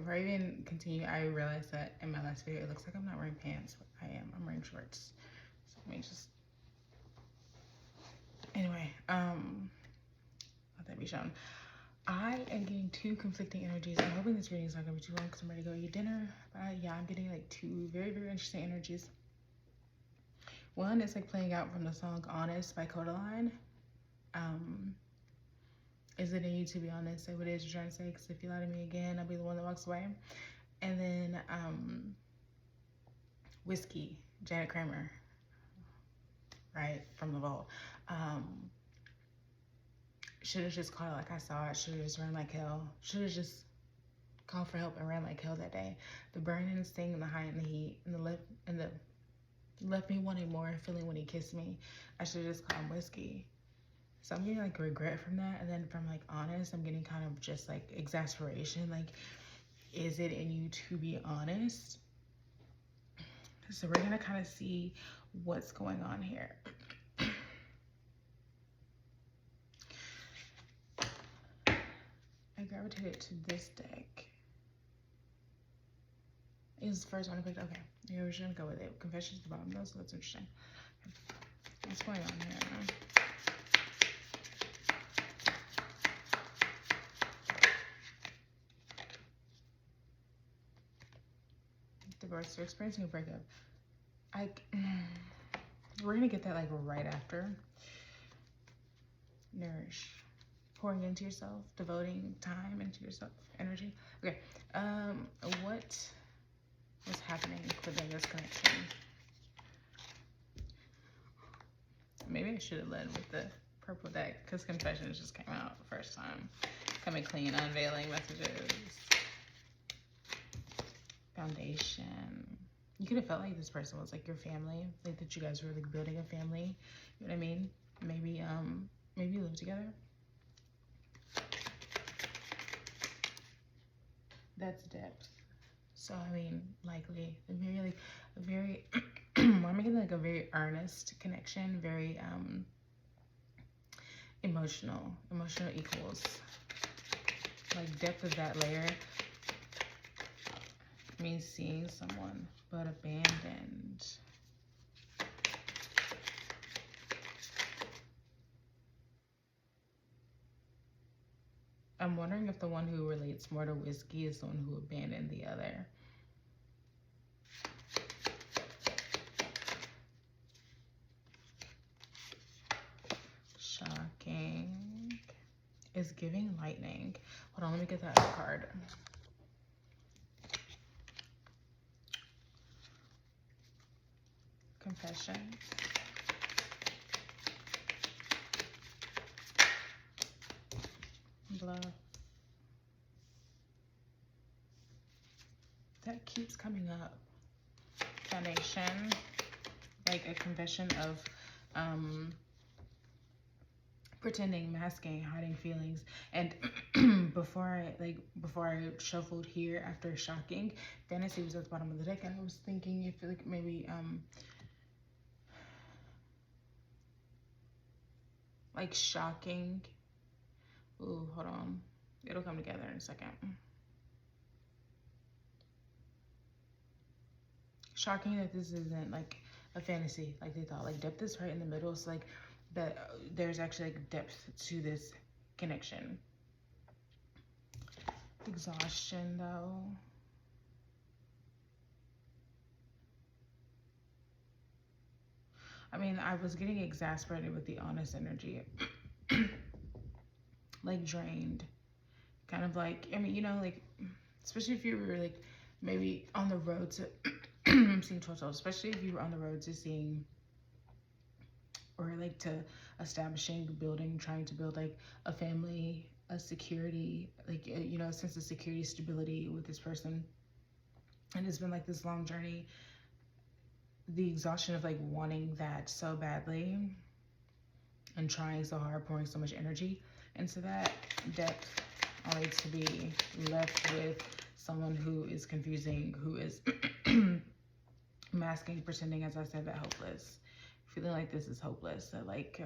before I even continue, I realized that in my last video, it looks like I'm not wearing pants, but I am. I'm wearing shorts. So let me just, anyway, let that be shown. I am getting two conflicting energies. I'm hoping this reading is not gonna be too long because I'm ready to go eat dinner. But yeah, I'm getting like two very, very interesting energies. One is like playing out from the song Honest by Codaline. Is it in you to be honest? Say what it is you're trying to say, because if you lie to me again, I'll be the one that walks away. And then Whiskey, Janet Kramer, right, from the vault. Should have just called it like I saw it. Should have just ran like hell. Should have just called for help and ran like hell that day. The burn and the sting and the high and the heat and the left me wanting more, feeling when he kissed me. I should have just called him Whiskey. So I'm getting like regret from that. And then from like honest, I'm getting kind of just like exasperation. Like, is it in you to be honest? So we're gonna kind of see what's going on here. I gravitated to this deck. It was the first one I picked. Okay, yeah, we're just gonna go with it. Confessions at the bottom though, so that's interesting. What's going on here? Divorce, you're experiencing a breakup. We're gonna get that like right after. Nourish, pouring into yourself, devoting time into yourself, energy. Okay, what is happening within this connection? Maybe I should have led with the purple deck because confessions just came out the first time. Coming clean, unveiling messages. Foundation. You could have felt like this person was like your family, like that you guys were like building a family. You know what I mean? Maybe you live together. That's depth. So I mean, likely a very I'm getting like a very earnest connection, very emotional equals like depth of that layer. Me seeing someone but abandoned. I'm wondering if the one who relates more to Whiskey is the one who abandoned the other. Shocking. Is giving lightning. Hold on, let me get that other card. Confession. Bluff. That keeps coming up. Foundation. Like a confession of pretending, masking, hiding feelings. And before I shuffled here after shocking, fantasy was at the bottom of the deck, and I was thinking if like maybe like shocking. Ooh, hold on. It'll come together in a second. Shocking that this isn't like a fantasy like they thought. Like depth is right in the middle. So like that there's actually like depth to this connection. Exhaustion though. I mean, I was getting exasperated with the honest energy. Like drained. Kind of like, I mean, you know, like, especially if you were like maybe on the road to seeing Toto, especially if you were on the road to seeing or like to establishing, building, trying to build like a family, a security, like, you know, a sense of security, stability with this person. And it's been like this long journey. The exhaustion of like wanting that so badly and trying so hard, pouring so much energy into that depth, only to be left with someone who is confusing, who is masking, pretending, as I said, that hopeless. Feeling like this is hopeless, that like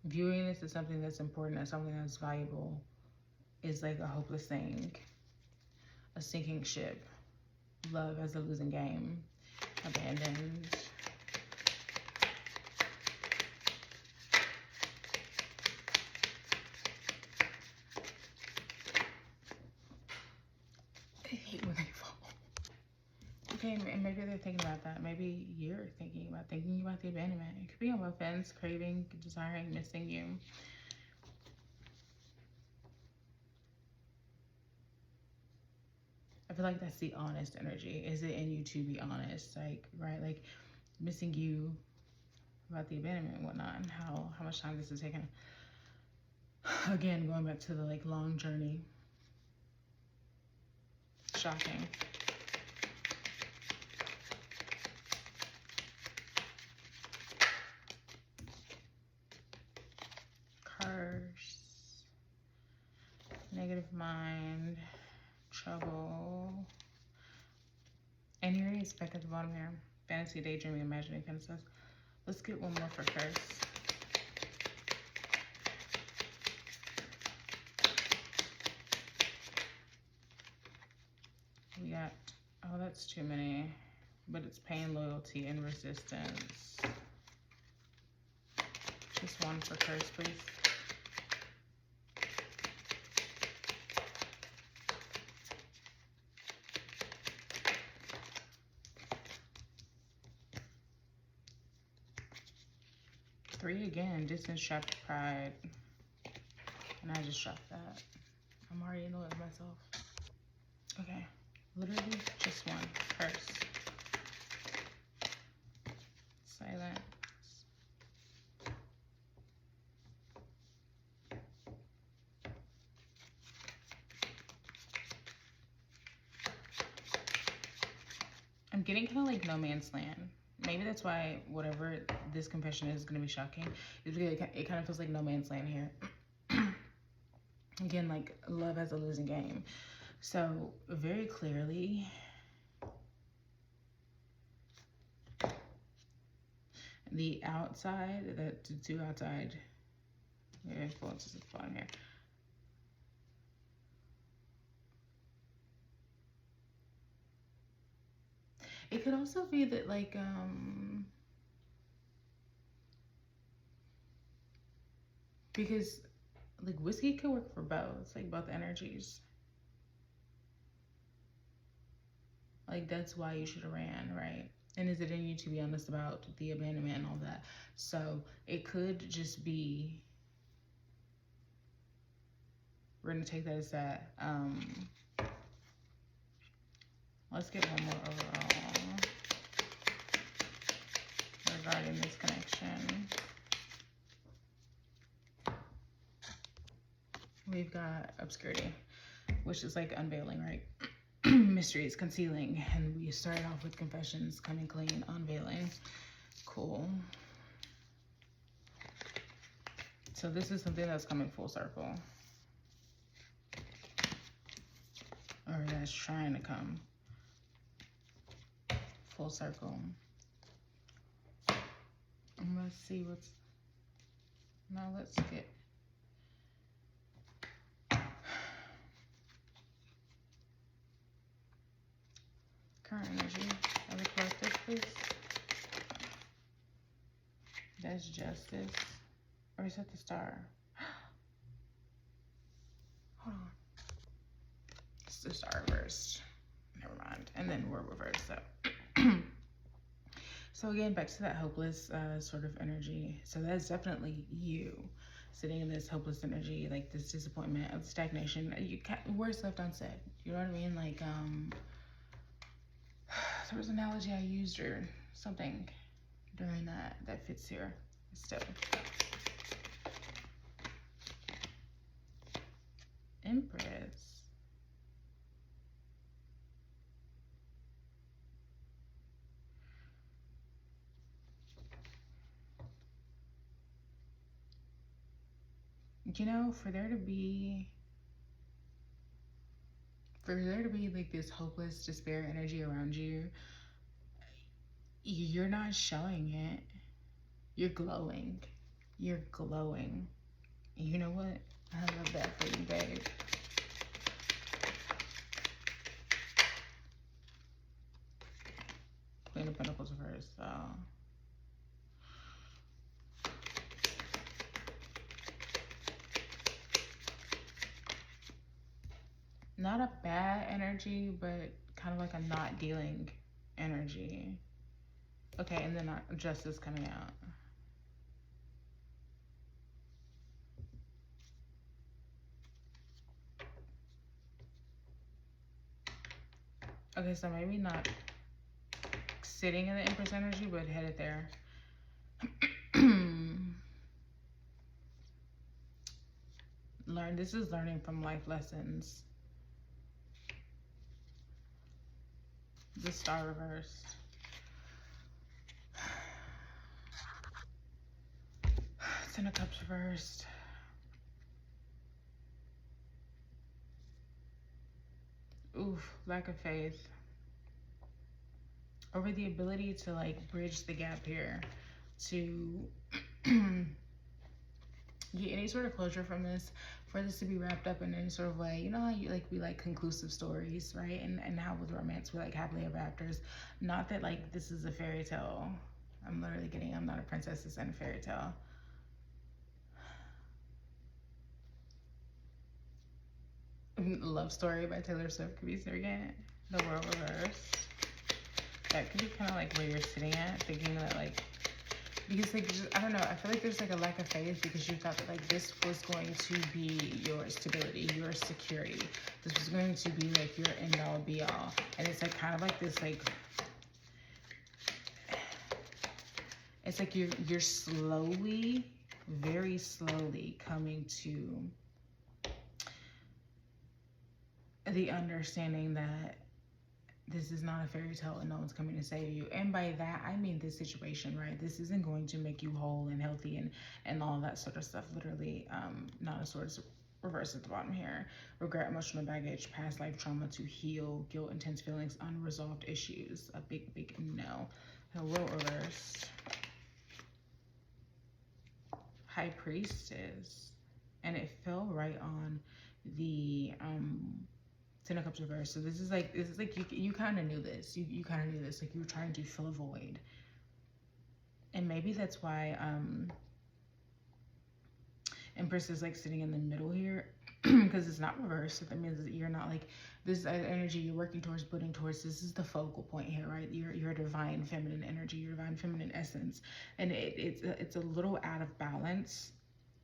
viewing this as something that's important, as something that's valuable, is like a hopeless thing, a sinking ship, love as a losing game, abandoned. I hate when they fall. Okay, and maybe they're thinking about that. Maybe you're thinking about the abandonment. It could be on both ends, craving, desiring, missing you. I feel like that's the honest energy. Is it in you to be honest? Like, right? Like, missing you about the abandonment and whatnot, and how much time this is taking. Again, going back to the like long journey. Shocking. Curse. Negative mind. Trouble. And here it is back at the bottom here. Fantasy, daydreaming, imagining kind of stuff. Let's get one more for curse. We got, oh, that's too many. But it's pain, loyalty, and resistance. Just one for curse, please. Three again, distance, trapped, pride. And I just dropped that. I'm already annoyed with myself. Okay, literally just one. Curse. Silence. I'm getting kind of like no man's land. Maybe that's why whatever this confession is going to be shocking. Is because it kind of feels like no man's land here. Again, like love as a losing game. So very clearly, the outside, the two outside influences at the bottom here. It could also be that like because like whiskey could work for both, like both energies. Like that's why you should have ran, right? And is it in you to be honest about the abandonment and all that? So it could just be, we're gonna take that as that. Let's get one more overall regarding this connection. We've got obscurity, which is like unveiling, right? Mysteries, concealing, and we started off with confessions, coming clean, unveiling. Cool. So this is something that's coming full circle, or that's trying to come full circle. Let's see what's, now let's get, current energy of the collective, please. That's justice. Or is that the star? Hold on. It's the star reversed. Never mind. And then we're reversed. So again, back to that hopeless sort of energy. So that's definitely you sitting in this hopeless energy, like this disappointment of stagnation. Words left unsaid. You know what I mean? Like there was an analogy I used or something during that fits here. Still. Empress. You know, for there to be like this hopeless despair energy around you, you're not showing it. You're glowing. You're glowing. And you know what? I love that for you, babe. of Pentacles reversed. So not a bad energy, but kind of like a not dealing energy. Okay, and then justice coming out. Okay, so maybe not sitting in the Empress energy, but headed there. This is learning from life lessons. The Star reversed. Ten of Cups reversed. Oof, lack of faith. Over the ability to like bridge the gap here, to get any sort of closure from this, for this to be wrapped up in any sort of way. You know how you like, we like conclusive stories, right? And how with romance we like happily ever afters. Not that like this is a fairy tale. I'm literally getting, I'm not a princess, this ain't a fairy tale. Love Story by Taylor Swift could be surrogate. The World reversed. That could be kind of like where you're sitting at, thinking that like, because like, just, I don't know, I feel like there's like a lack of faith because you thought that like this was going to be your stability, your security. This was going to be like your end all be all. And it's like kind of like this like, it's like you're slowly, very slowly coming to the understanding that this is not a fairy tale and no one's coming to save you. And by that, I mean this situation, right? This isn't going to make you whole and healthy and all that sort of stuff. Literally, Nine of Swords reversed at the bottom here. Regret, emotional baggage, past life trauma to heal, guilt, intense feelings, unresolved issues. A big, big no. The World reversed. High Priestess. And it fell right on the Ten of Cups reversed. So this is like you kind of knew this. You kind of knew this. Like you were trying to fill a void. And maybe that's why Empress is like sitting in the middle here because it's not reversed. So that means that you're not like this energy you're working towards, building towards. This is the focal point here, right? Your divine feminine energy, your divine feminine essence, and it's a little out of balance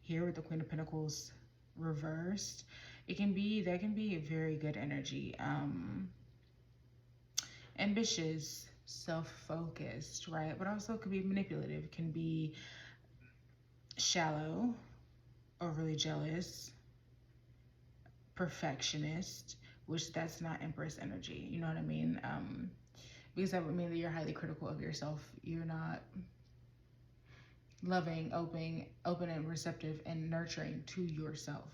here with the Queen of Pentacles reversed. That can be a very good energy. Ambitious, self-focused, right? But also could be manipulative, can be shallow, overly jealous, perfectionist, which that's not Empress energy. You know what I mean? Because that would mean that you're highly critical of yourself. You're not loving, open and receptive and nurturing to yourself.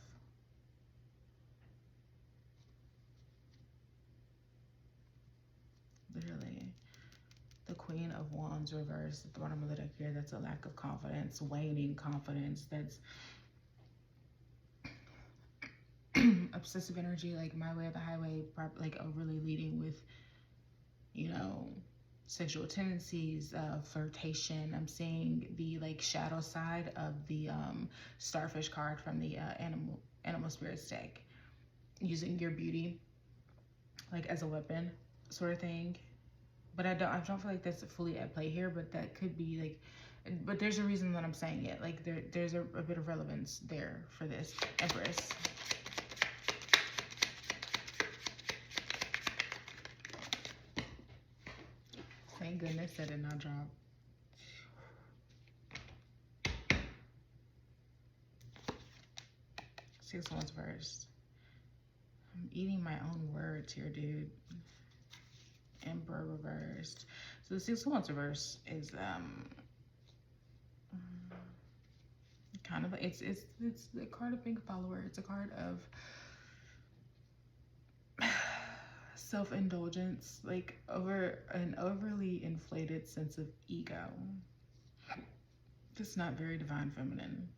Literally. The Queen of Wands reversed at the bottom of the deck here. That's a lack of confidence, waning confidence. That's obsessive energy, like my way or the highway, like overly leading with, you know, sexual tendencies, flirtation. I'm seeing the like shadow side of the starfish card from the animal spirits deck, using your beauty like as a weapon sort of thing. But I don't feel like that's fully at play here, but that could be like, but there's a reason that I'm saying it. Like there's a bit of relevance there for this Empress. Thank goodness that did not drop. Six of Wands first. I'm eating my own words here, dude. Emperor reversed. So the Six of Wands reverse is kind of, it's the card of being a follower. It's a card of self-indulgence, like an overly inflated sense of ego. It's not very divine feminine.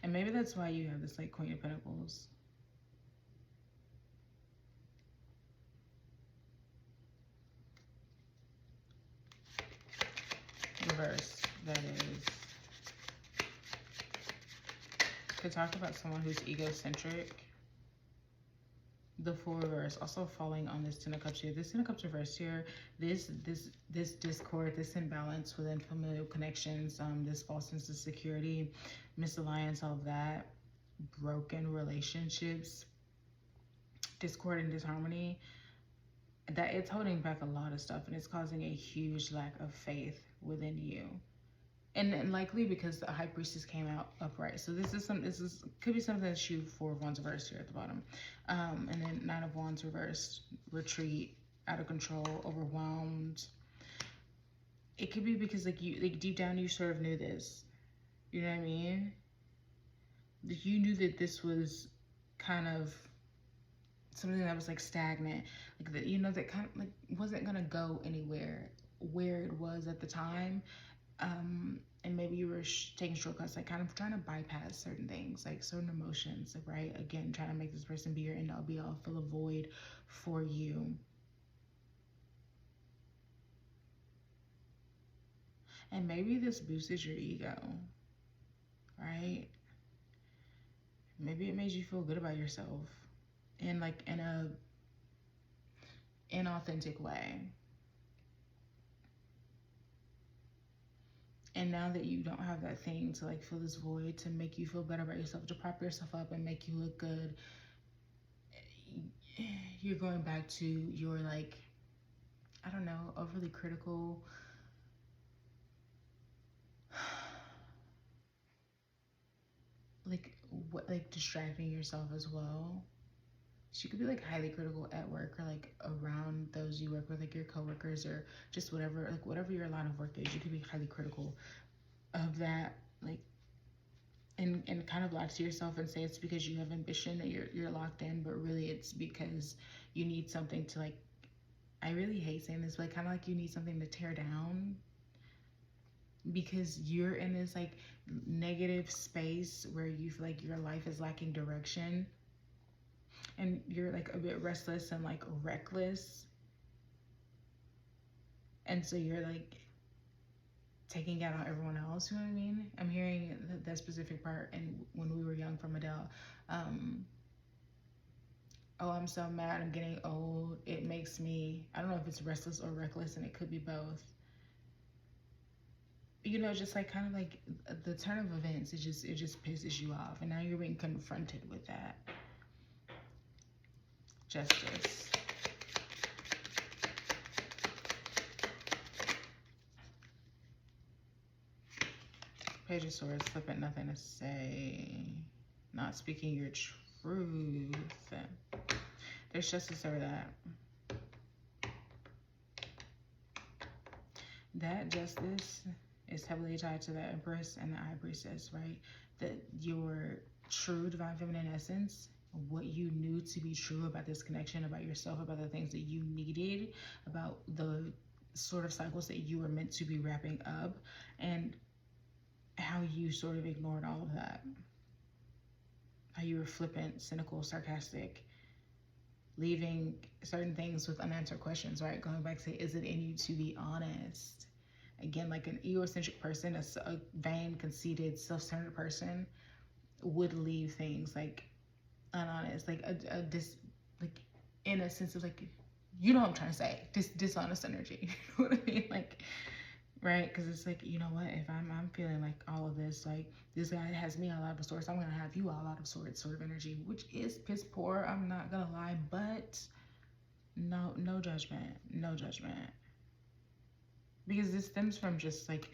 And maybe that's why you have this like Queen of Pentacles. reverse, that is. Could talk about someone who's egocentric. The Fool reverse, also falling on this Ten of Cups here. This Ten of Cups reverse here, this discord, this imbalance within familial connections, this false sense of security, misalliance, all of that, broken relationships, discord and disharmony, that it's holding back a lot of stuff, and it's causing a huge lack of faith within you. And likely because the High Priestess came out upright. So this could be something that's you. Four of Wands reversed here at the bottom. And then Nine of Wands reversed, retreat, out of control, overwhelmed. It could be because like deep down you sort of knew this. You know what I mean? You knew that this was kind of something that was like stagnant. Like that, you know, that kind of like wasn't gonna go anywhere where it was at the time. And maybe you were taking shortcuts, like kind of trying to bypass certain things, like certain emotions, like, right? Again, trying to make this person be your end all be all, fill a void for you. And maybe this boosted your ego, right? Maybe it made you feel good about yourself in like in a inauthentic way. And now that you don't have that thing to like fill this void, to make you feel better about yourself, to prop yourself up and make you look good, you're going back to your like, I don't know, overly critical, like distracting yourself as well. So you could be like highly critical at work, or like around those you work with, like your coworkers, or just whatever, like whatever your line of work is, you could be highly critical of that, like, and kind of lie to yourself and say it's because you have ambition that you're locked in, but really it's because you need something to like, I really hate saying this, but kind of like you need something to tear down, because you're in this like negative space where you feel like your life is lacking direction, and you're like a bit restless and like reckless, and so you're like taking out on everyone else. You know what I mean? I'm hearing that specific part, and When We Were Young from Adele. Oh, I'm so mad, I'm getting old, it makes me, I don't know if it's restless or reckless, and it could be both. You know, just like kind of like the turn of events, it just pisses you off, and now you're being confronted with that. Justice. Page of Swords, flipping, nothing to say. Not speaking your truth. There's justice over that. That justice is heavily tied to the Empress and the High Priestess, right? That your true divine feminine essence, what you knew to be true about this connection, about yourself, about the things that you needed, about the sort of cycles that you were meant to be wrapping up, and how you sort of ignored all of that. How you were flippant, cynical, sarcastic, leaving certain things with unanswered questions, right? Going back to, is it in you to be honest? Again, like an egocentric person, a vain, conceited, self-centered person would leave things like unhonest, like like in a sense of like, you know what I'm trying to say, dishonest energy. You know what I mean? Like, right? Because it's like, you know what, if I'm feeling like all of this, like this guy has me all out of sorts, I'm gonna have you all out of sorts, sort of energy, which is piss poor, I'm not gonna lie, but no judgment, no judgment. Because this stems from just like,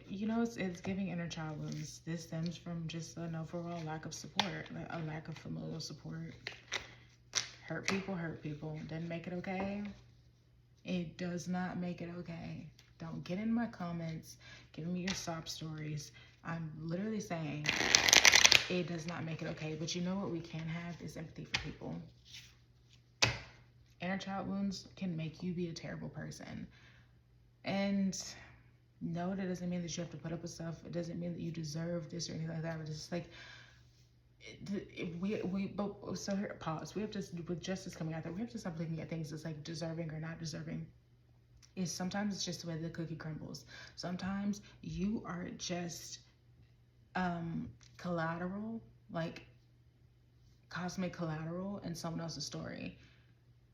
you know, it's giving inner child wounds. This stems from just an overall lack of support, like a lack of familial support. Hurt people. Doesn't make it okay. It does not make it okay. Don't get in my comments giving me your sob stories. I'm literally saying it does not make it okay. But you know what we can have is empathy for people. Inner child wounds can make you be a terrible person. And no, that doesn't mean that you have to put up with stuff. It doesn't mean that you deserve this or anything like that. But it's just like, so here, pause. We have to, with justice coming out there, we have to stop looking at things as like deserving or not deserving. is sometimes it's just the way the cookie crumbles. Sometimes you are just collateral, like cosmic collateral in someone else's story.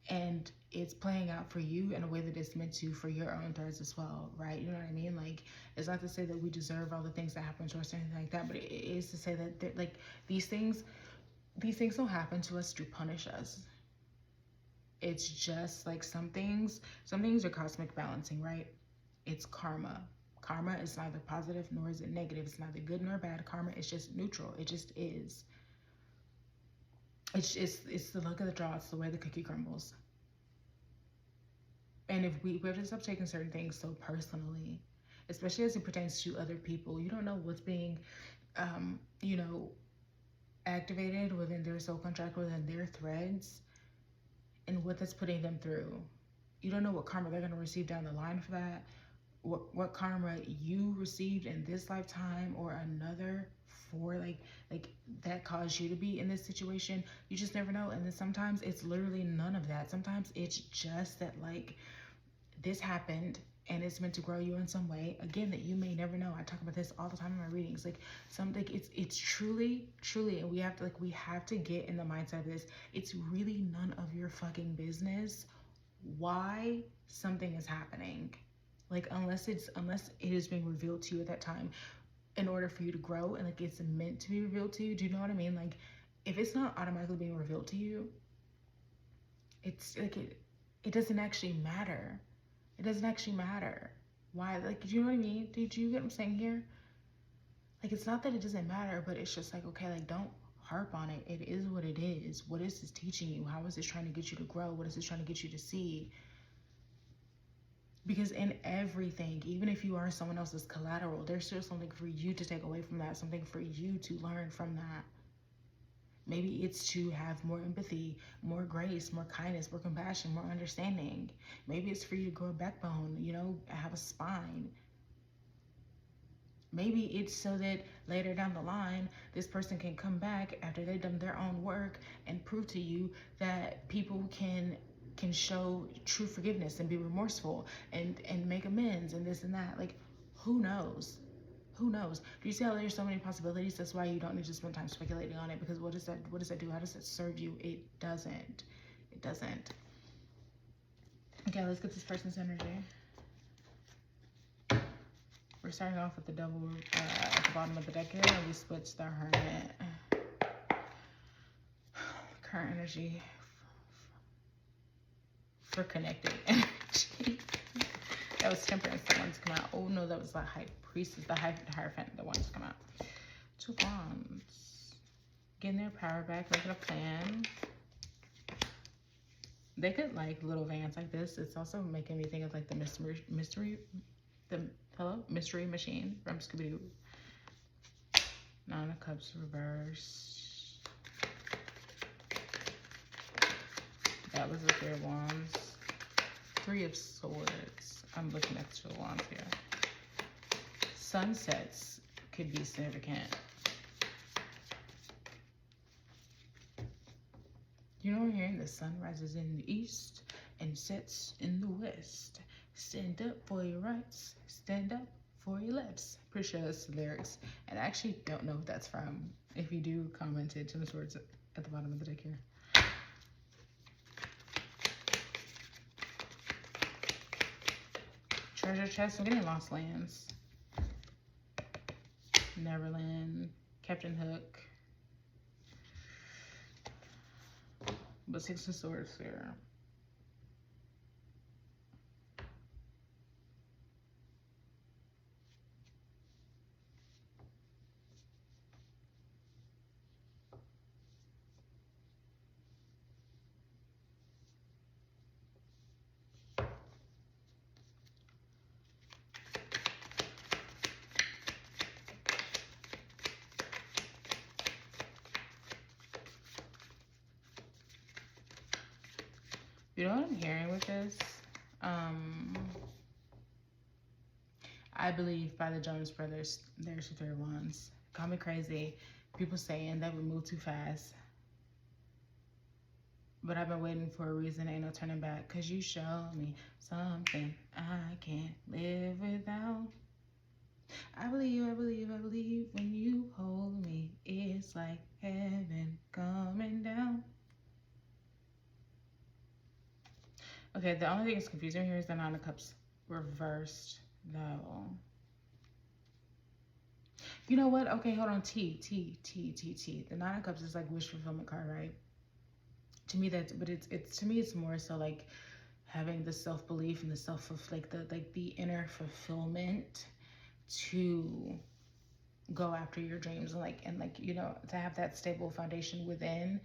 And it's playing out for you in a way that it's meant to for your own threads as well, right? You know what I mean? Like, it's not to say that we deserve all the things that happen to us or anything like that, but it is to say that like these things don't happen to us to punish us. It's just like some things are cosmic balancing, right? It's karma. Karma is neither positive nor is it negative. It's neither good nor bad. Karma is just neutral. It just is. It's the luck of the draw. It's the way the cookie crumbles. And if we have to stop taking certain things so personally, especially as it pertains to other people. You don't know what's being, you know, activated within their soul contract, within their threads, and what that's putting them through. You don't know what karma they're going to receive down the line for that. What karma you received in this lifetime or another for like that caused you to be in this situation. You just never know. And then sometimes it's literally none of that. Sometimes it's just that like this happened and it's meant to grow you in some way, again, that you may never know. I talk about this all the time in my readings. Like something, it's truly, and we have to get in the mindset of this. It's really none of your fucking business why something is happening. Like unless it is being revealed to you at that time in order for you to grow, and like it's meant to be revealed to you. Do you know what I mean? Like if it's not automatically being revealed to you, it's like it doesn't actually matter. It doesn't actually matter. Why? Like, do you know what I mean? Did you get what I'm saying here? Like, it's not that it doesn't matter, but it's just like, okay, like, don't harp on it. It is what it is. What is this teaching you? How is this trying to get you to grow? What is this trying to get you to see? Because in everything, even if you are someone else's collateral, there's still something for you to take away from that, something for you to learn from that. Maybe it's to have more empathy, more grace, more kindness, more compassion, more understanding. Maybe it's for you to grow a backbone, you know, have a spine. Maybe it's so that later down the line, this person can come back after they've done their own work and prove to you that people can show true forgiveness and be remorseful and make amends and this and that. Like, who knows? Who knows? Do you see how there's so many possibilities? That's why you don't need to spend time speculating on it, because what does that do? How does it serve you? It doesn't. It doesn't. Okay, let's get this person's energy. We're starting off with the devil at the bottom of the deck here, and we switched the hermit. Current energy for connected energy. That was temperance that wants to come out. Oh no, that was the high priestess, the hierophant that wants to come out. 2 of Wands. Getting their power back, making a plan. They could like little vans like this. It's also making me think of like the mystery machine from Scooby-Doo. 9 of Cups reverse. That was the 3 of Wands. 3 of Swords. I'm looking at the 2 of Wands here. Sunsets could be significant. You know, we're hearing the sun rises in the east and sets in the west. Stand up for your rights. Stand up for your lefts. Pretty sure that's the lyrics. And I actually don't know what that's from. If you do, comment it. 2 of Swords at the bottom of the deck here. Treasure chest. I'm getting Lost Lands. Neverland. Captain Hook. But 6 of Swords here. You know what I'm hearing with this? I believe by the Jonas Brothers, there's the 3 of Wands. Call me crazy. People saying that we move too fast. But I've been waiting for a reason, ain't no turning back. Cause you show me something I can't live without. I believe, I believe, I believe when you hold me, it's like heaven coming down. Okay, the only thing that's confusing here is the Nine of Cups reversed, though. You know what? Okay, hold on. T. The Nine of Cups is like wish fulfillment card, right? To me, that's, but it's to me, it's more so like having the self belief and the the inner fulfillment to go after your dreams, and like you know, to have that stable foundation within,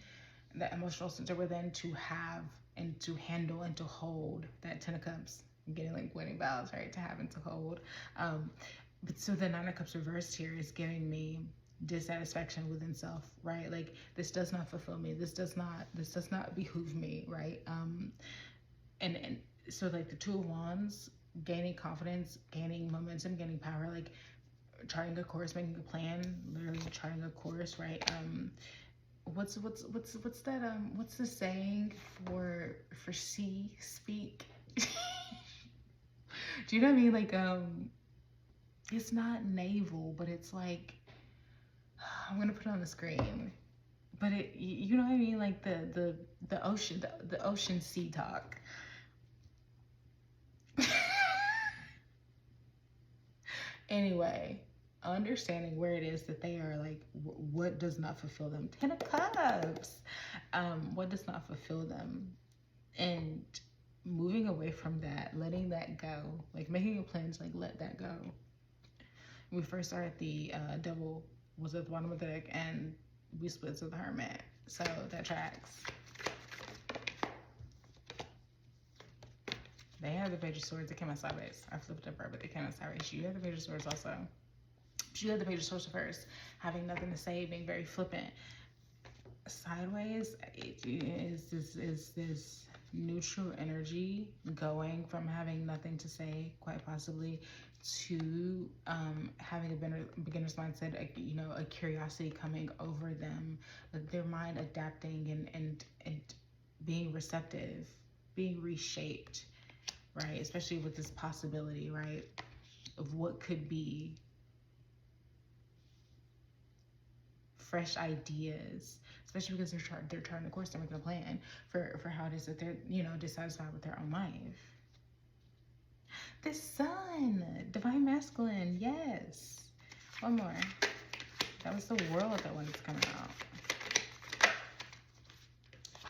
that emotional center within, to have and to handle and to hold that 10 of Cups. I'm getting like wedding vows, right? To have and to hold. But so the Nine of Cups reversed here is giving me dissatisfaction within self, right? Like this does not fulfill me. This does not behoove me, right? And so like the Two of Wands, gaining confidence, gaining momentum, gaining power, like charting a course, making a plan, literally charting a course, right? What's that? What's the saying for speak? Do you know what I mean? Like it's not naval, but it's like I'm gonna put it on the screen. But you know what I mean? Like the ocean, the ocean sea talk. Anyway, understanding where it is that they are, like what does not fulfill them. 10 of Cups. What does not fulfill them, and moving away from that, letting that go, like making a plan to like let that go. We first started, the Devil was at the bottom of the deck, and we split to the Hermit, so that tracks. They have the Page of Swords. It came out sideways. I flipped it over, but they came out sideways. You have the Page of Swords also. But you have the Page of Swords first, having nothing to say, being very flippant. Sideways, it is this neutral energy going from having nothing to say, quite possibly, to having a beginner's mindset, you know, a curiosity coming over them, their mind adapting and being receptive, being reshaped, right? Especially with this possibility, right, of what could be, fresh ideas, especially because they're charting the course, they're making a plan for how it is that they're, you know, dissatisfied with their own life. The Sun, Divine Masculine, yes. One more. That was the World that wanted to come out.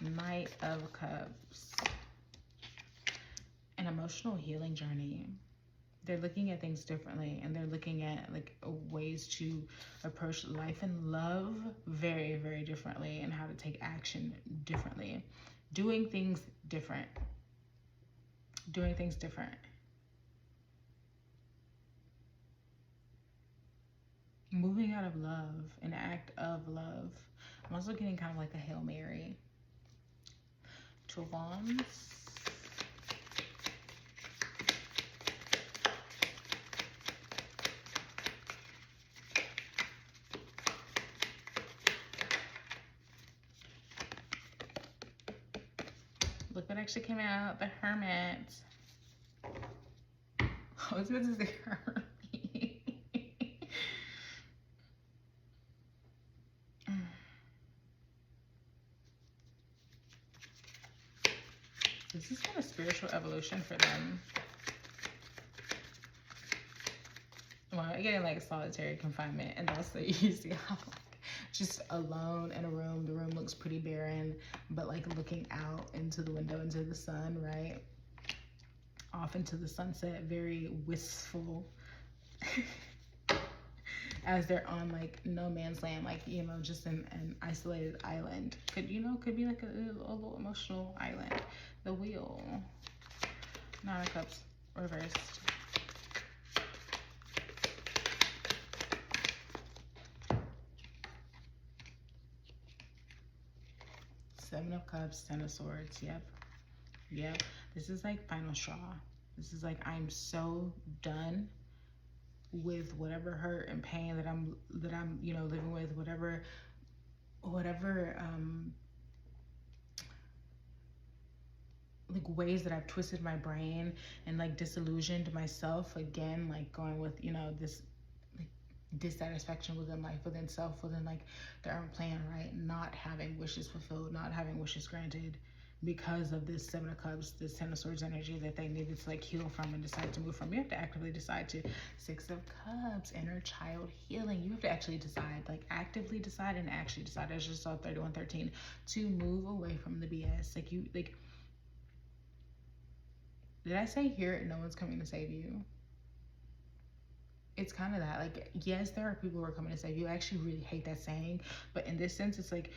Knight of Cups. An emotional healing journey. They're looking at things differently, and they're looking at like ways to approach life and love very, very differently, and how to take action differently. Doing things different. Doing things different. Moving out of love, an act of love. I'm also getting kind of like a Hail Mary. Two of Wands. Look what actually came out, the Hermit. I was about to say Hermit. This is kind of spiritual evolution for them. Well, getting like solitary confinement, and also you see how like just alone in a room. The room looks pretty barren, but like looking out into the window, into the sun, right? Off into the sunset, very wistful. As they're on like no man's land, like, you know, just an isolated island. Could be like a little emotional island. The Wheel. Nine of Cups reversed. Seven of Cups, Ten of Swords. Yep. This is like final straw. This is like, I'm so done with whatever hurt and pain that I'm you know, living with, whatever like ways that I've twisted my brain and like disillusioned myself again, like going with, you know, this like dissatisfaction within life, within self, within like their own plan, right? Not having wishes fulfilled, not having wishes granted because of this Seven of Cups, this Ten of Swords energy that they needed to like heal from and decide to move from. You have to actively decide to. Six of Cups, inner child healing. You have to actually decide, like actively decide and actually decide. I just saw 3113 to move away from the BS. Like you, like, did I say here, no one's coming to save you? It's kind of that. Like, yes, there are people who are coming to save you. I actually really hate that saying, but in this sense, it's like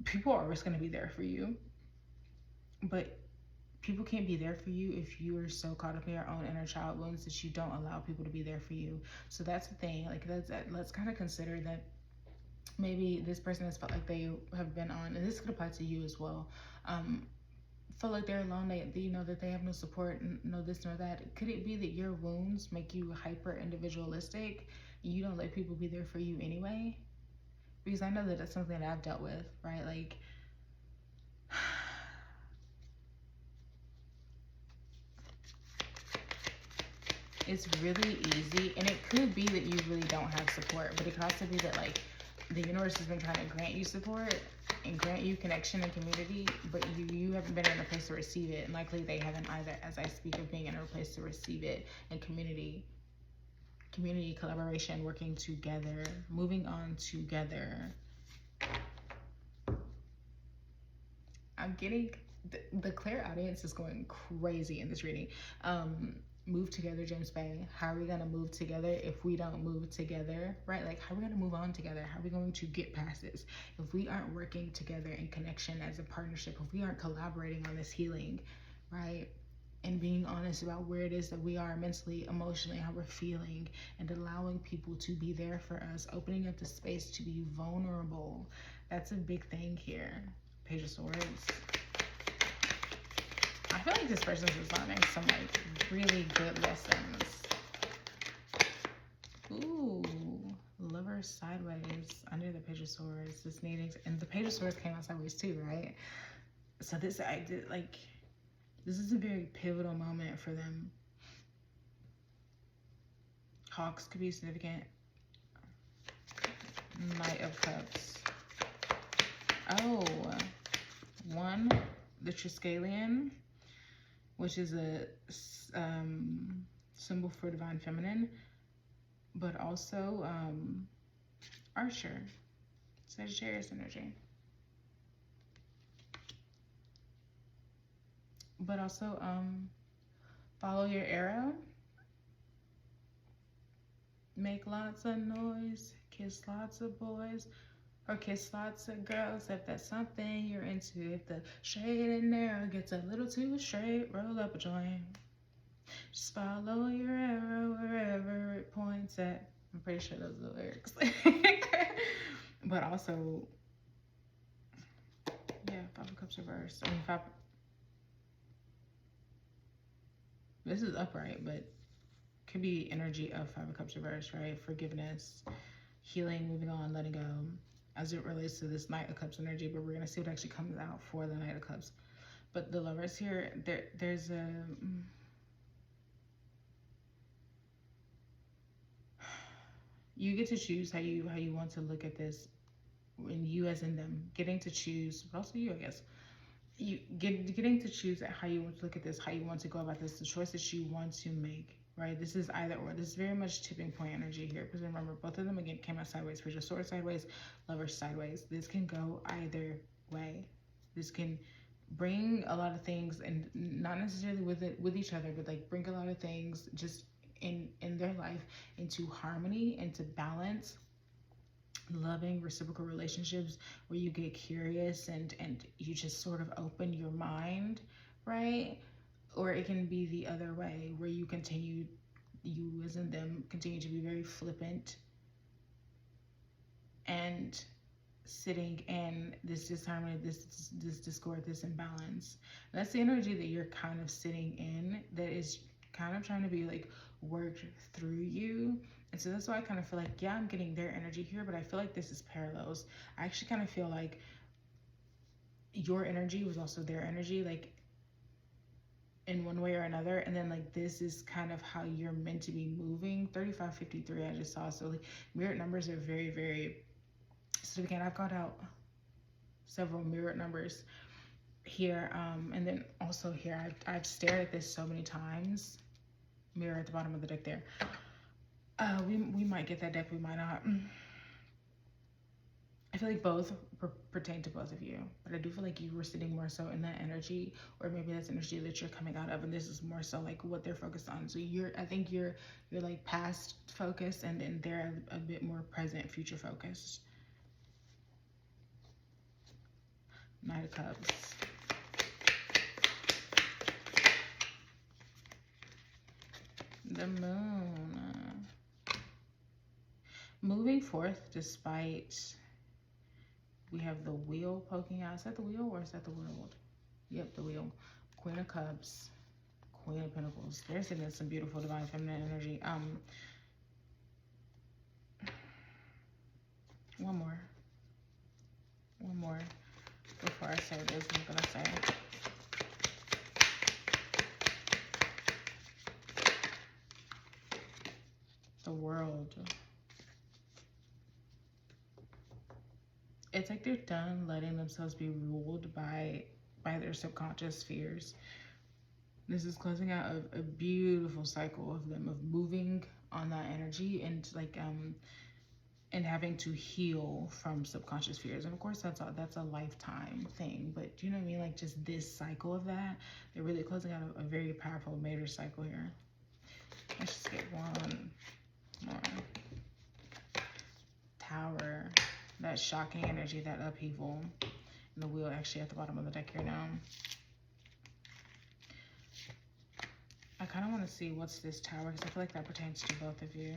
people are always going to be there for you, but people can't be there for you if you are so caught up in your own inner child wounds that you don't allow people to be there for you. So that's the thing. Like, let's kind of consider that maybe this person has felt like they have been on, and this could apply to you as well. Feel like they're alone, they you know that they have no support, no this nor that. Could it be that your wounds make you hyper individualistic and you don't let people be there for you anyway? Because I know that that's something that I've dealt with, right? Like, it's really easy, and it could be that you really don't have support, but it could also be that like the universe has been trying to grant you support and grant you connection and community, but you haven't been in a place to receive it, and likely they haven't either, as I speak of being in a place to receive it. And community, collaboration, working together, moving on together. I'm getting the clear audience is going crazy in this reading. Move together, James Bay. How are we gonna move together if we don't move together, right? Like, how are we gonna move on together? How are we going to get past this if we aren't working together in connection as a partnership, if we aren't collaborating on this healing, right? And being honest about where it is that we are mentally, emotionally, how we're feeling, and allowing people to be there for us, opening up the space to be vulnerable. That's a big thing here. Page of Swords. I feel like this person is learning some like really good lessons. Ooh, Lover sideways under the Page of Swords. This needing, and the Page of Swords came out sideways too, right? So this, I did like, this is a very pivotal moment for them. Hawks could be significant. Knight of Cups. Oh, one, the Triskelion, which is a symbol for divine feminine, but also Archer, Sagittarius energy, but also follow your arrow, make lots of noise, kiss lots of boys, or kiss lots of girls if that's something you're into. If the straight and narrow gets a little too straight, roll up a joint. Just follow your arrow wherever it points at. I'm pretty sure those are the lyrics. But also, yeah, Five of Cups reversed. I mean, this is upright, but could be energy of Five of Cups reversed, right? Forgiveness, healing, moving on, letting go, as it relates to this Knight of Cups energy. But we're gonna see what actually comes out for the Knight of Cups. But the Lovers here, there's a you get to choose how you want to look at this, and you as in them, getting to choose, but also you, I guess, you getting to choose how you want to look at this, how you want to go about this, the choices you want to make, right? This is either or. This is very much tipping point energy here, because remember, both of them again came out sideways. Page of Swords sideways, Lovers sideways. This can go either way. This can bring a lot of things, and not necessarily with each other, but like bring a lot of things just in their life into harmony, into balance, loving reciprocal relationships where you get curious and you just sort of open your mind, right? Or it can be the other way, where you as in them continue to be very flippant and sitting in this disharmony, this discord, this imbalance. That's the energy that you're kind of sitting in, that is kind of trying to be like worked through you. And so that's why I kind of feel like, yeah, I'm getting their energy here, but I feel like this is parallels. I actually kind of feel like your energy was also their energy. Like, in one way or another, and then like this is kind of how you're meant to be moving. 3553 I just saw. So like mirrored numbers are very, very significant. I've got out several mirrored numbers here, and then also here I've stared at this so many times. Mirror at the bottom of the deck there. We might get that deck, we might not. I feel like both pertain to both of you, but I do feel like you were sitting more so in that energy, or maybe that's energy that you're coming out of, and this is more so like what they're focused on. So I think you're like past focused, and then they're a bit more present, future focused. Knight of Cups. The Moon. Moving forth despite, we have the Wheel poking out. Is that the Wheel or is that the World? Yep, the Wheel. Queen of Cups. Queen of Pentacles. They're sitting in some beautiful divine feminine energy. One more before I say this. I'm gonna say the World. It's like they're done letting themselves be ruled by their subconscious fears. This is closing out a beautiful cycle of them, of moving on that energy, and like and having to heal from subconscious fears. And of course that's a lifetime thing, but you know what I mean, like just this cycle of that, they're really closing out a very powerful major cycle here. Let's just get one more. Tower. That shocking energy, that upheaval. And the Wheel actually at the bottom of the deck here now. I kind of want to see what's this Tower, because I feel like that pertains to both of you.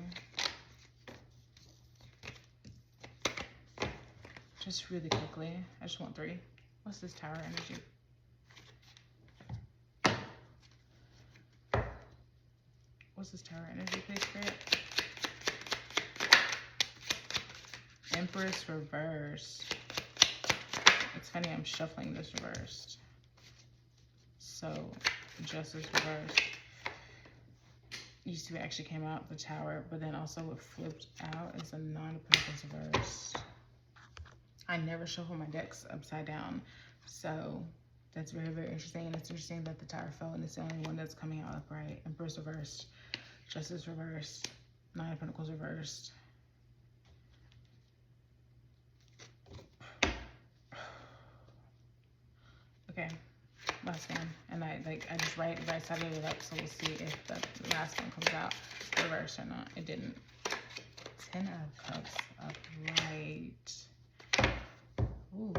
Just really quickly. I just want 3. What's this Tower energy? What's this Tower energy, please, Spirit? Empress reversed. It's funny, I'm shuffling this reversed. So, Justice reversed. Used to be actually came out the Tower, but then also what flipped out is a Nine of Pentacles reversed. I never shuffle my decks upside down, so that's very, very interesting. And it's interesting that the Tower fell, and it's the only one that's coming out upright. Empress reversed. Justice reversed. Nine of Pentacles reversed. Okay, last one, and I just right sided it up, so we'll see if the last one comes out reversed or not. It didn't. 10 of Cups upright. Ooh.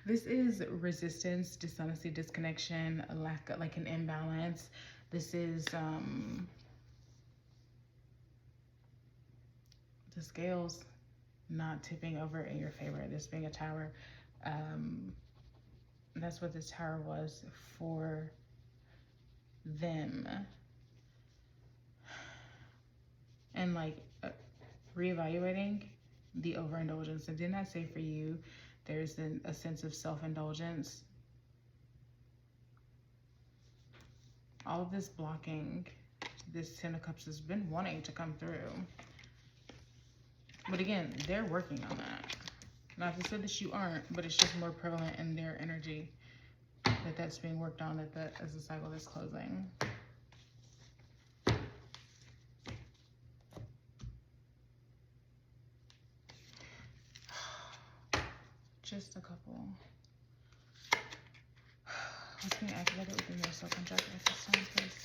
This is resistance, dishonesty, disconnection, a lack of, like an imbalance. This is the scales not tipping over in your favor. This being a Tower, that's what this Tower was for them. And like reevaluating the overindulgence. And didn't I say for you, there's a sense of self-indulgence? All of this blocking, this 10 of Cups has been wanting to come through. But again, they're working on that. Not to say that you aren't, but it's just more prevalent in their energy that's being worked on as the cycle is closing. Just a couple. What's being activated within their soul contract at this time, please?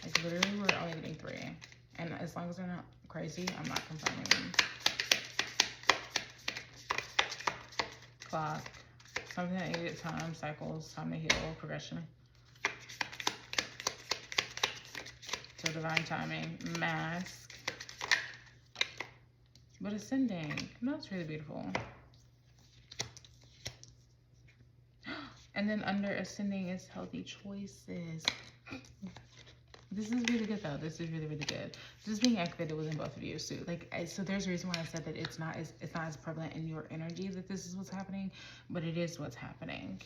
Like literally, we're only getting 3. And as long as they're not crazy, I'm not confirming them. Clock. Something that needed time, cycles, time to heal, progression. So divine timing. Mask. But ascending. No, it's really beautiful. And then under ascending is healthy choices. This is really good though. This is really, really good. This is being activated within both of you. So like, so there's a reason why I said that it's not as prevalent in your energy that this is what's happening, but it is what's happening.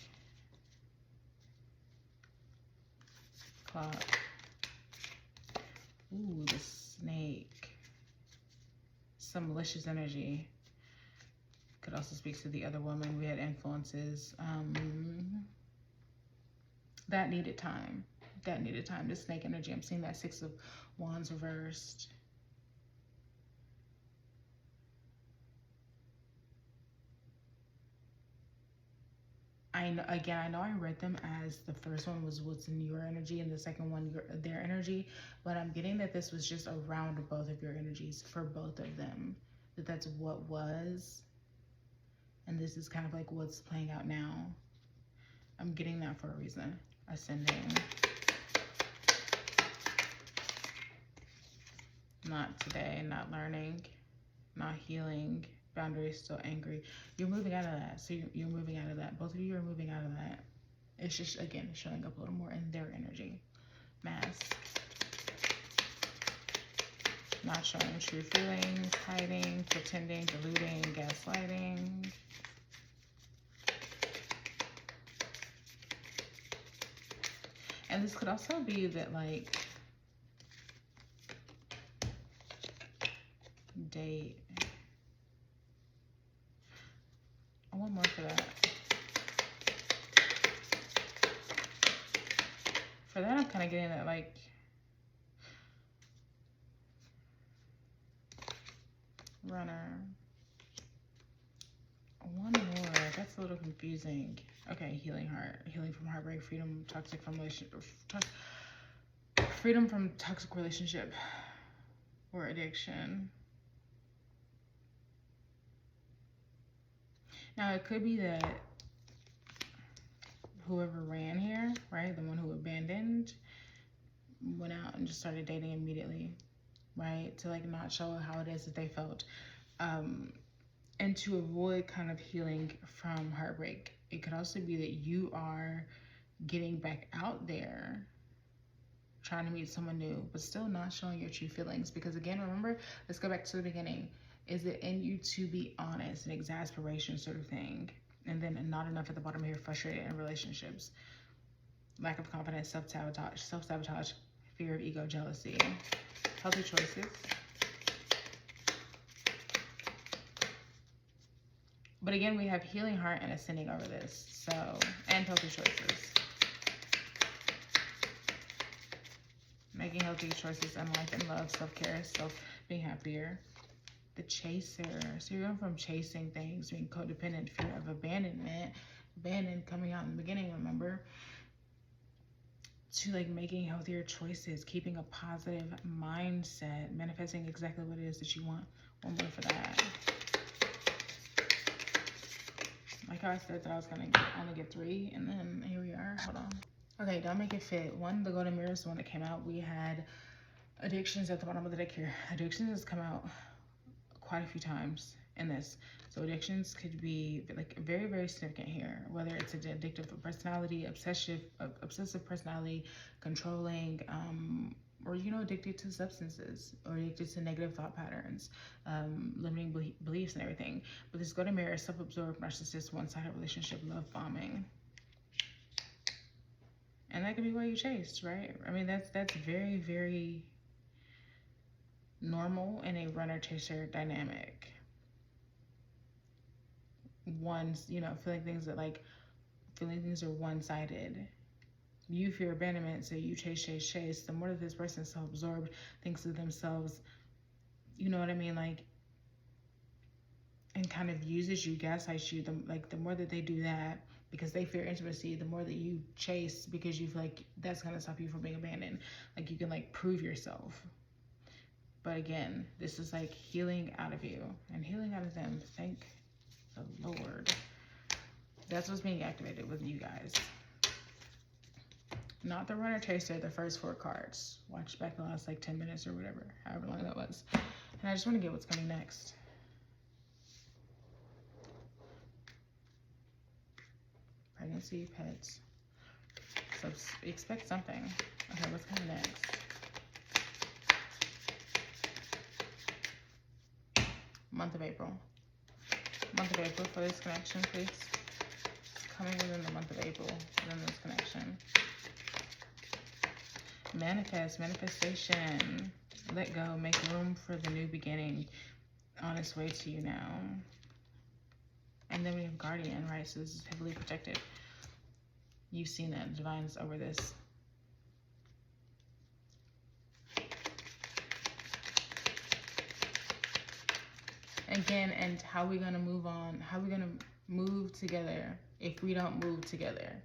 Clock. Ooh, the snake. Some malicious energy. Could also speak to the other woman. We had influences. That needed time. That needed time. The snake energy. I'm seeing that Six of Wands reversed. I know I read them as the first one was what's in your energy and the second one their energy, but I'm getting that this was just around both of your energies for both of them. That's what was, and this is kind of like what's playing out now. I'm getting that for a reason. Ascending. Not today, not learning, not healing. Boundaries, still angry. You're moving out of that. So you're moving out of that. Both of you are moving out of that. It's just, again, showing up a little more in their energy. Mask. Not showing true feelings, hiding, pretending, deluding, gaslighting. And this could also be that, like, date. I want more for that. For that, I'm kind of getting that, like, runner. One more. That's a little confusing. Okay, healing heart. Healing from heartbreak, freedom, toxic from relationship. Freedom from toxic relationship or addiction. Now, it could be that whoever ran here, right, the one who abandoned, went out and just started dating immediately, right, to like not show how it is that they felt, and to avoid kind of healing from heartbreak. It could also be that you are getting back out there trying to meet someone new, but still not showing your true feelings. Because again, remember, let's go back to the beginning. Is it in you to be honest? An exasperation sort of thing. And then not enough at the bottom here, frustrated in relationships. Lack of confidence, self-sabotage, fear of ego, jealousy. Healthy choices. But again, we have healing heart and ascending over this. So, and healthy choices. Making healthy choices in life and love, self-care, being happier. The chaser. So you're going from chasing things, being codependent, fear of abandonment, coming out in the beginning, remember, to like making healthier choices, keeping a positive mindset, manifesting exactly what it is that you want. One more for that. Like how I said that I was going to only get 3, and then here we are. Hold on. Okay, don't make it fit. One, the golden mirror is the one that came out. We had addictions at the bottom of the deck here. Addictions has come out quite a few times in this. So addictions could be like very, very significant here, whether it's an addictive personality, obsessive personality, controlling, or, you know, addicted to substances or addicted to negative thought patterns, limiting beliefs and everything. But this golden mirror, self-absorbed, narcissist, one-sided relationship, love bombing. And that could be why you chased, right? I mean, that's very, very normal in a runner-chaser dynamic. One's, you know, feeling things are one-sided. You fear abandonment, so you chase. The more that this person is self-absorbed, thinks of themselves, you know what I mean, like, and kind of uses you, gaslights you, the more that they do that, because they fear intimacy, the more that you chase because you feel like that's going to stop you from being abandoned. Like, you can, like, prove yourself. But again, this is like healing out of you and healing out of them. Thank the Lord. That's what's being activated with you guys. Not the runner chaser, the first 4 cards. Watch back the last like 10 minutes or whatever, however long that was. And I just want to get what's coming next. Pregnancy, pets. So expect something. Okay, what's coming next? month of April. Month of April for this connection, please. It's coming within the month of April within this connection. Manifest, manifestation. Let go, make room for the new beginning on its way to you now. And then we have Guardian, right? So this is heavily protected. You've seen that. Divine's over this. Again, and how are we going to move on? How are we going to move together if we don't move together?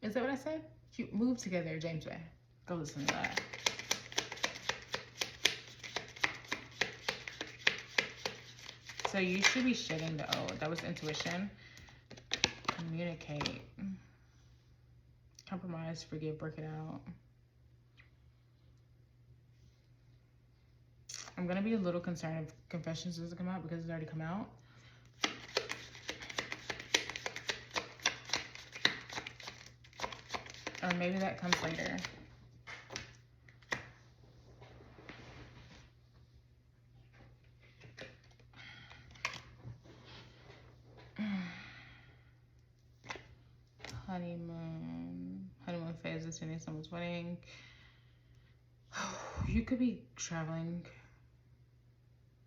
Is that what I said? You move together, James Bay. Go listen to that. So you should be shedding the old. That was intuition. Communicate. Compromise, forgive, work it out. I'm going to be a little concerned if Confessions doesn't come out because it's already come out. Or maybe that comes later. Honeymoon phase, attending someone's wedding. You could be traveling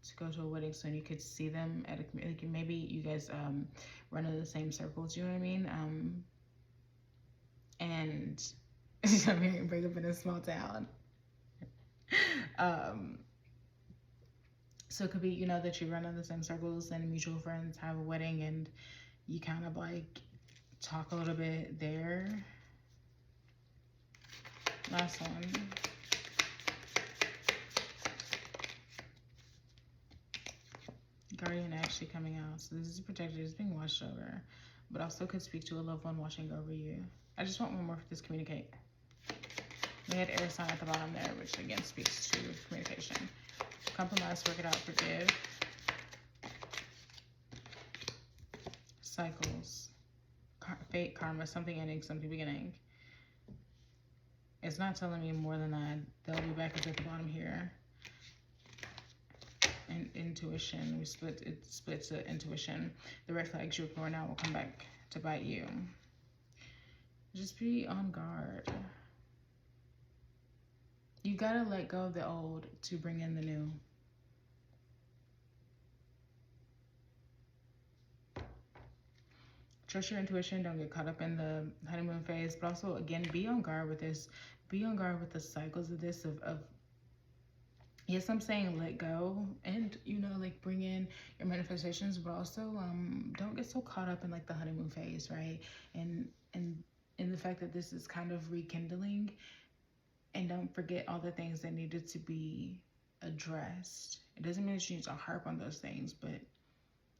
to go to a wedding soon. You could see them at a, like, maybe you guys run in the same circles, you know what I mean? And I'm hearing break up in a small town. So it could be, you know, that you run in the same circles and mutual friends have a wedding and you kind of like talk a little bit there. Last one. Guardian actually coming out. So this is protected. It's being watched over. But also could speak to a loved one watching over you. I just want one more for this communicate. We had air sign at the bottom there, which again speaks to communication. Compromise, work it out, forgive. Cycles. Fate, karma, something ending, something beginning. It's not telling me more than that. They'll be back at the bottom here. And intuition, it splits the intuition. The red flags you're ignoring now will come back to bite you. Just be on guard. You gotta let go of the old to bring in the new. Trust your intuition. Don't get caught up in the honeymoon phase. But also, again, be on guard with this. Be on guard with the cycles of this. Of yes, I'm saying let go. And, you know, like bring in your manifestations. But also, don't get so caught up in like the honeymoon phase, right? And in the fact that this is kind of rekindling. And don't forget all the things that needed to be addressed. It doesn't mean that you need to harp on those things, but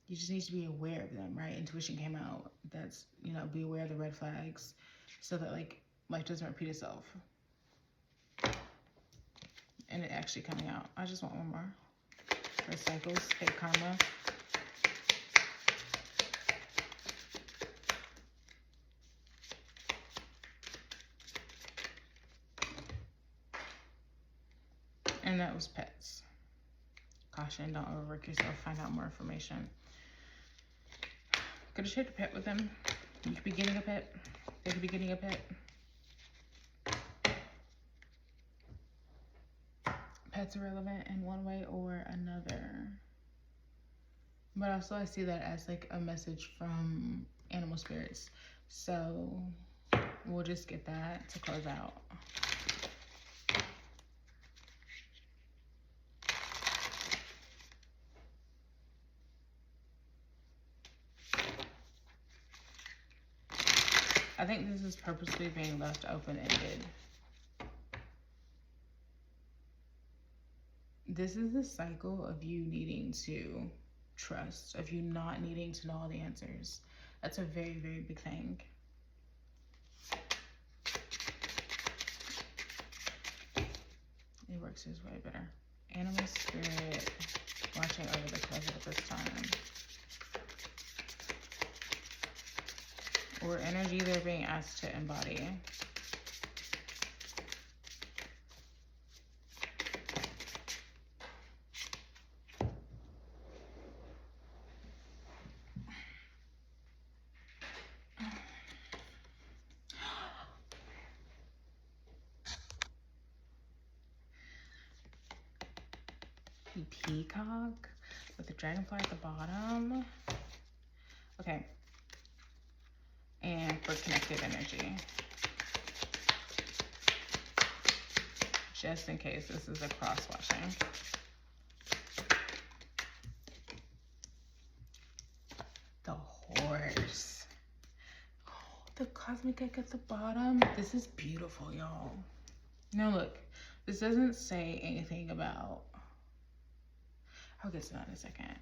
you just need to be aware of them, right? Intuition came out. That's, you know, be aware of the red flags so that, like, life doesn't repeat itself. And it actually coming out. I just want one more. For cycles, fake karma. And that was pets. Caution, don't overwork yourself. Find out more information. Could have shared a pet with them. You could be getting a pet. They could be getting a pet. Pets are relevant in one way or another. But also I see that as like a message from animal spirits. So we'll just get that to close out. I think this is purposely being left open-ended. This is the cycle of you needing to trust, of you not needing to know all the answers. That's a very, very big thing. It works his way better. Animal spirit watching over the closet at this time. Or energy they're being asked to embody. the peacock with the dragonfly at the bottom. Okay. And for connected energy. Just in case this is a cross-watching. The horse. Oh, the cosmic egg at the bottom. This is beautiful, y'all. Now look, this doesn't say anything about... I'll get to that in a second.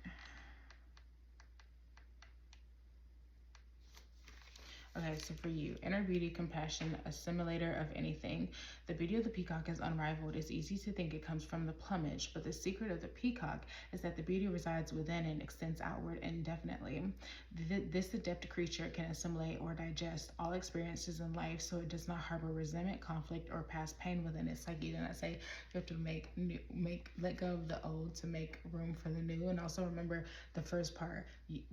Okay, so for you, inner beauty, compassion, assimilator of anything. The beauty of the peacock is unrivaled. It's easy to think it comes from the plumage, but the secret of the peacock is that the beauty resides within and extends outward indefinitely. This adept creature can assimilate or digest all experiences in life, so it does not harbor resentment, conflict, or past pain within its psyche. And I say you have to let go of the old to make room for the new. And also remember the first part,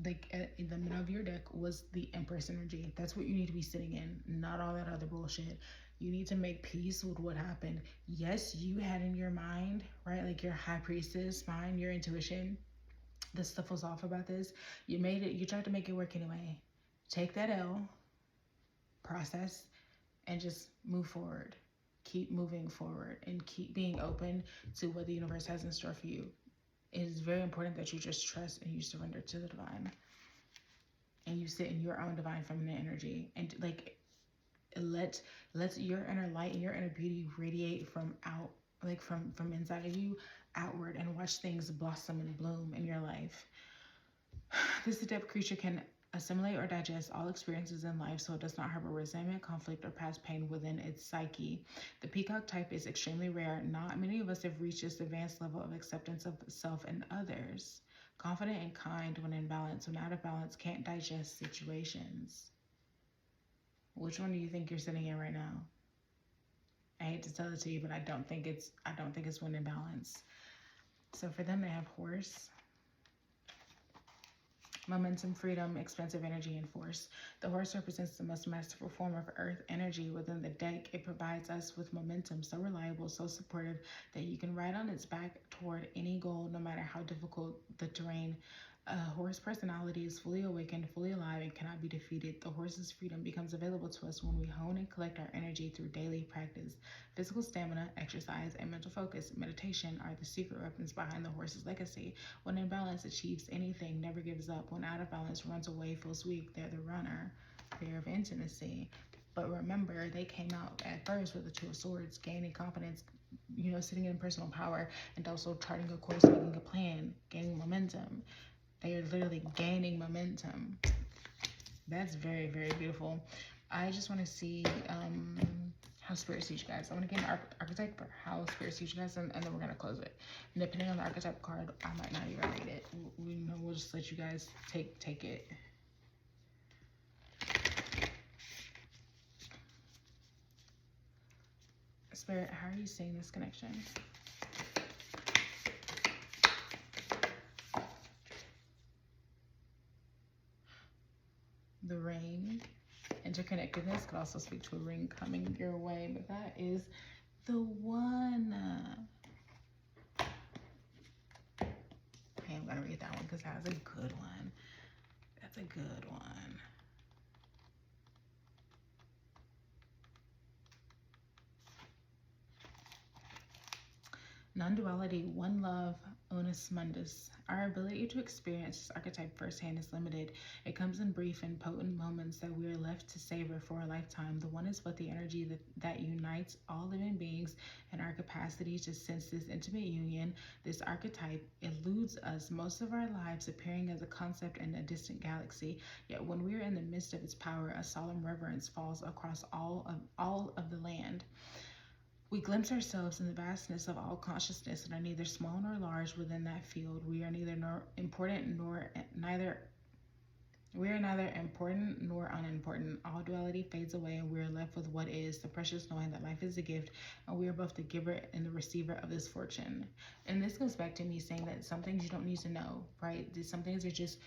like in the middle of your deck was the Empress energy. That's what you need to be sitting in, not all that other bullshit. You need to make peace with what happened. Yes, you had in your mind, right, like your high priestess mind, your intuition, this stuff was off about this. You tried to make it work anyway. Take that L, process, and just move forward. Keep moving forward and keep being open to what the universe has in store for you. It is very important that you just trust and you surrender to the divine. And you sit in your own divine feminine energy, and like let your inner light and your inner beauty radiate from out, like from inside of you outward, and watch things blossom and bloom in your life. This adept creature can assimilate or digest all experiences in life, so it does not harbor resentment, conflict, or past pain within its psyche. The peacock type is extremely rare. Not many of us have reached this advanced level of acceptance of self and others. Confident and kind when in balance. When out of balance, can't digest situations. Which one do you think you're sitting in right now? I hate to tell it to you, but I don't think it's when in balance. So for them, they have horse. Momentum, freedom, expansive energy, and force. The horse represents the most masterful form of earth energy within the deck. It provides us with momentum, so reliable, so supportive that you can ride on its back toward any goal, no matter how difficult the terrain. A horse personality is fully awakened, fully alive, and cannot be defeated. The horse's freedom becomes available to us when we hone and collect our energy through daily practice. Physical stamina, exercise, and mental focus, meditation are the secret weapons behind the horse's legacy. When in balance, achieves anything, never gives up. When out of balance, runs away, feels weak. They're the runner, fear of intimacy. But remember, they came out at first with the Two of Swords, gaining confidence, sitting in personal power, and also charting a course, making a plan, gaining momentum. They are literally gaining momentum. That's very, very beautiful. I just want to see how Spirit sees you guys. I want to get an archetype for how Spirit sees you guys, and then we're going to close it. And depending on the archetype card, I might not even read it. We'll just let you guys take it. Spirit, how are you seeing this connection? The ring, interconnectedness could also speak to a ring coming your way, but that is the one. Okay, I'm gonna read that one because that's a good one. That's a good one. Non-duality, one love, unus mundus. Our ability to experience this archetype firsthand is limited. It comes in brief and potent moments that we are left to savor for a lifetime. The one is but the energy that unites all living beings and our capacity to sense this intimate union. This archetype eludes us most of our lives, appearing as a concept in a distant galaxy. Yet when we are in the midst of its power, a solemn reverence falls across all of the land. We glimpse ourselves in the vastness of all consciousness and are neither small nor large within that field. We are neither important nor neither We are neither important nor unimportant. All duality fades away, and we are left with what is the precious knowing that life is a gift, and we are both the giver and the receiver of this fortune. And this goes back to me saying that some things you don't need to know, right? Some things are just,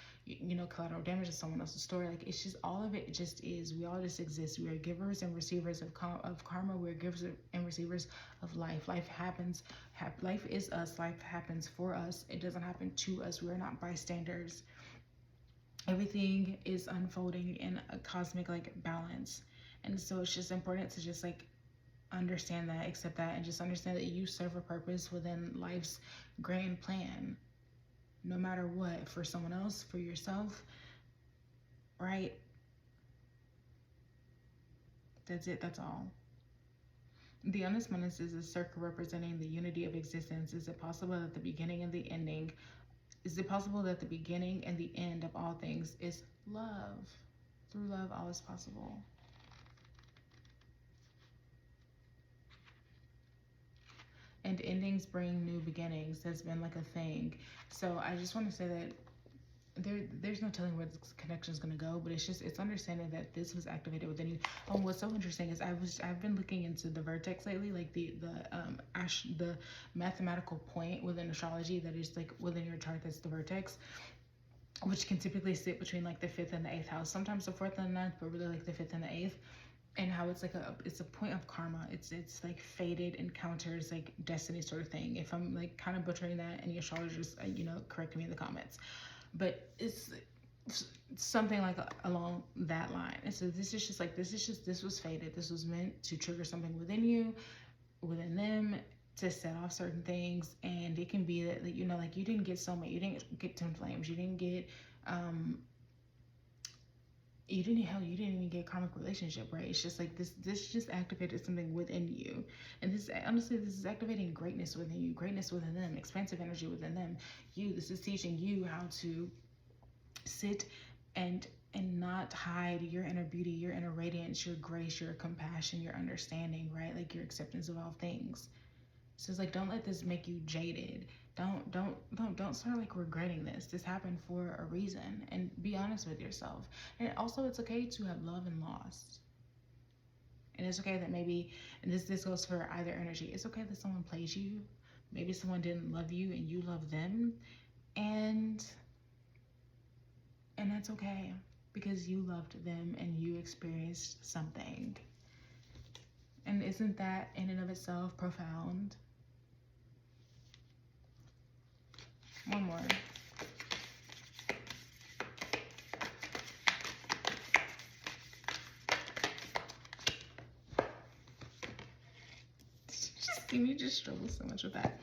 collateral damage to someone else's story. Like, it's just, all of it just is. We all just exist. We are givers and receivers of karma. We're givers and receivers of life. Life happens. Life is us. Life happens for us. It doesn't happen to us. We are not bystanders. Everything is unfolding in a cosmic balance, and so it's just important to just understand that, accept that, and just understand that you serve a purpose within life's grand plan, no matter what, for someone else, for yourself, right? That's it. That's all. The honest oneness is a circle representing the unity of existence. Is it possible that the beginning and the ending Is it possible that the beginning and the end of all things is love? Through love, all is possible. And endings bring new beginnings. That's been a thing. So I just want to say that there's no telling where this connection is going to go, but it's understanding that this was activated within you. What's so interesting is I've been looking into the vertex lately, like the mathematical point within astrology that is within your chart. That's the vertex, which can typically sit between the 5th and the 8th house, sometimes the 4th and the 9th, but really the 5th and the 8th. And how it's it's a point of karma. It's fated encounters, destiny sort of thing. If I'm kind of butchering that, any astrologers correct me in the comments, but it's something along that line. And so this was fated. This was meant to trigger something within you, within them, to set off certain things. And it can be that you didn't get soulmate, you didn't get twin flames, you didn't get you didn't even get a karmic relationship, right? It's just this just activated something within you. And this is activating greatness within you, greatness within them, expansive energy within them. This is teaching you how to sit and not hide your inner beauty, your inner radiance, your grace, your compassion, your understanding, right? Your acceptance of all things. So it's don't let this make you jaded. Don't start regretting this. This happened for a reason, and be honest with yourself. And also, it's okay to have love and lost. And it's okay that maybe, and this goes for either energy, it's okay that someone plays you. Maybe someone didn't love you and you love them. And that's okay, because you loved them and you experienced something. And isn't that in and of itself profound? One more. You just struggle so much with that.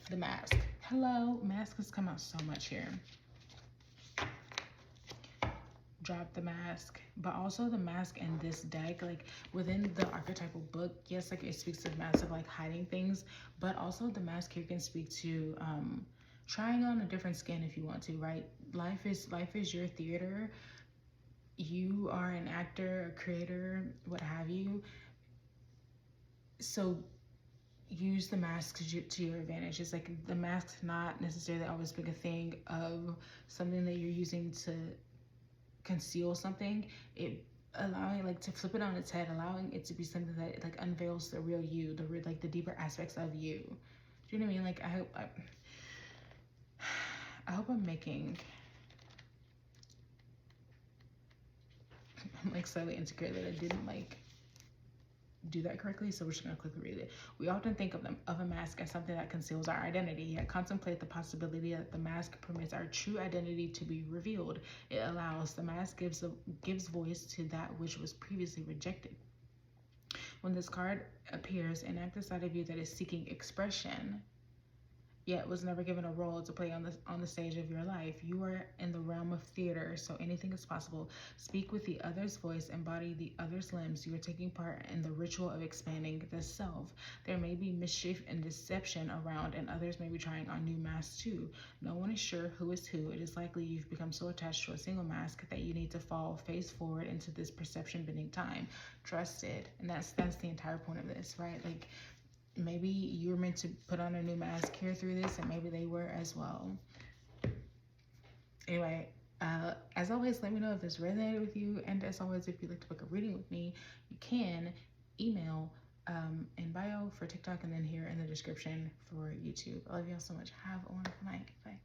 The mask. Hello, mask has come out so much here. Drop the mask, but also the mask in this deck, within the archetypal book, yes, it speaks to the mask of hiding things, but also the mask here can speak to trying on a different skin if you want to, right? Life is your theater. You are an actor, a creator, what have you. So use the mask to your advantage. It's the mask's not necessarily always being a thing of something that you're using to conceal something. It allowing to flip it on its head, allowing it to be something that unveils the real you, the deeper aspects of you. Do you know what I mean? I hope I'm making, I'm slightly insecure that I didn't do that correctly, so we're just gonna quickly read it. We often think of a mask as something that conceals our identity, yet contemplate the possibility that the mask permits our true identity to be revealed. It allows, the mask gives voice to that which was previously rejected. When this card appears, an active side of you that is seeking expression, yet was never given a role to play on the stage of your life. You are in the realm of theater, so anything is possible. Speak with the other's voice, embody the other's limbs. You are taking part in the ritual of expanding the self. There may be mischief and deception around, and others may be trying on new masks too. No one is sure who is who. It is likely you've become so attached to a single mask that you need to fall face forward into this perception-bending time. Trust it. And that's the entire point of this, right? Maybe you were meant to put on a new mask here through this, and maybe they were as well. Anyway, As always, let me know if this resonated with you. And as always, if you'd like to book a reading with me, you can email in bio for TikTok and then here in the description for YouTube. I love y'all so much. Have a wonderful night. Bye.